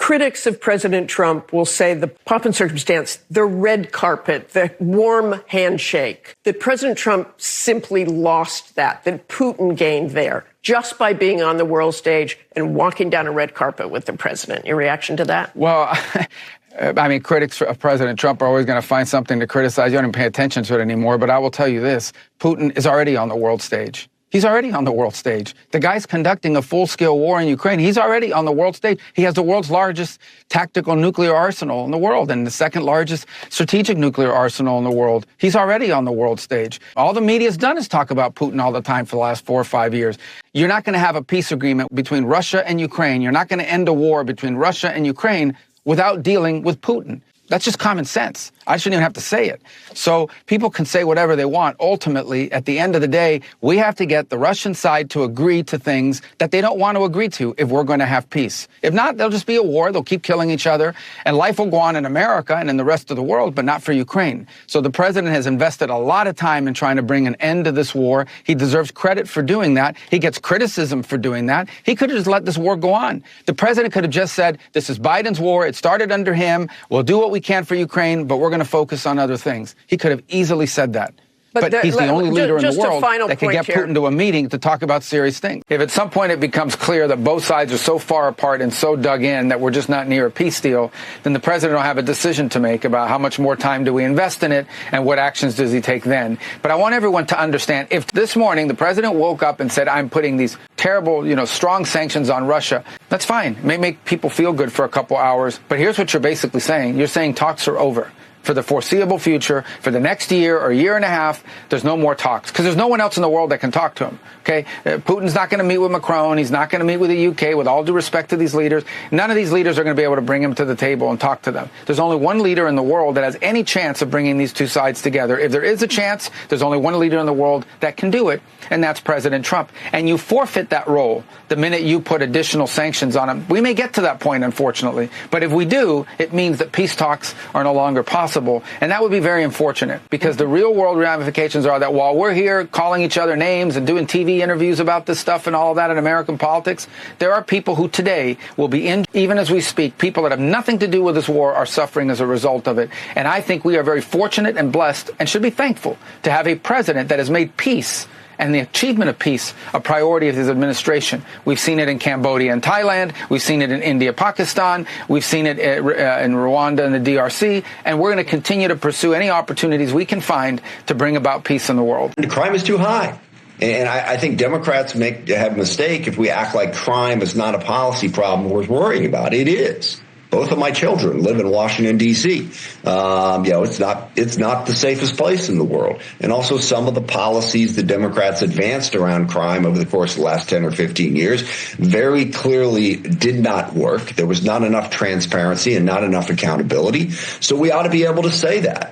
Critics of President Trump will say the pomp and circumstance, the red carpet, the warm handshake, that President Trump simply lost that Putin gained there just by being on the world stage and walking down a red carpet with the president. Your reaction to that? Well, I mean, critics of President Trump are always going to find something to criticize. You don't even pay attention to it anymore. But I will tell you this, Putin is already on the world stage. He's already on the world stage. The guy's conducting a full-scale war in Ukraine. He's already on the world stage. He has the world's largest tactical nuclear arsenal in the world and the second largest strategic nuclear arsenal in the world. He's already on the world stage. All the media's done is talk about Putin all the time for the last 4 or 5 years. You're not going to have a peace agreement between Russia and Ukraine. You're not going to end a war between Russia and Ukraine without dealing with Putin. That's just common sense. I shouldn't even have to say it. So people can say whatever they want. Ultimately, at the end of the day, we have to get the Russian side to agree to things that they don't want to agree to if we're going to have peace. If not, there'll just be a war. They'll keep killing each other. And life will go on in America and in the rest of the world, but not for Ukraine. So the president has invested a lot of time in trying to bring an end to this war. He deserves credit for doing that. He gets criticism for doing that. He could have just let this war go on. The president could have just said, this is Biden's war. It started under him. We'll do what we can for Ukraine, but we're going to focus on other things. He could have easily said that. But he's the only leader in the world that can get Putin to a meeting to talk about serious things. If at some point it becomes clear that both sides are so far apart and so dug in that we're just not near a peace deal, then the president will have a decision to make about how much more time do we invest in it and what actions does he take then. But I want everyone to understand, if this morning the president woke up and said, I'm putting these terrible, strong sanctions on Russia, that's fine. It may make people feel good for a couple hours. But here's what you're basically saying. You're saying talks are over. For the foreseeable future, for the next year or year and a half, there's no more talks because there's no one else in the world that can talk to him. Okay, Putin's not going to meet with Macron. He's not going to meet with the UK. With all due respect to these leaders, none of these leaders are going to be able to bring him to the table and talk to them. There's only one leader in the world that has any chance of bringing these two sides together. If there is a chance, there's only one leader in the world that can do it, and that's President Trump. And you forfeit that role the minute you put additional sanctions on him. We may get to that point, unfortunately, but if we do, it means that peace talks are no longer possible. And that would be very unfortunate because the real world ramifications are that while we're here calling each other names and doing TV interviews about this stuff and all of that in American politics, there are people who today will be in, even as we speak, people that have nothing to do with this war are suffering as a result of it. And I think we are very fortunate and blessed and should be thankful to have a president that has made peace and the achievement of peace a priority of his administration. We've seen it in Cambodia and Thailand. We've seen it in India, Pakistan. We've seen it in Rwanda and the DRC. And we're going to continue to pursue any opportunities we can find to bring about peace in the world. The crime is too high. And I think Democrats have a mistake if we act like crime is not a policy problem worth worrying about. It is. Both of my children live in Washington, D.C. It's not the safest place in the world. And also some of the policies the Democrats advanced around crime over the course of the last 10 or 15 years very clearly did not work. There was not enough transparency and not enough accountability. So we ought to be able to say that.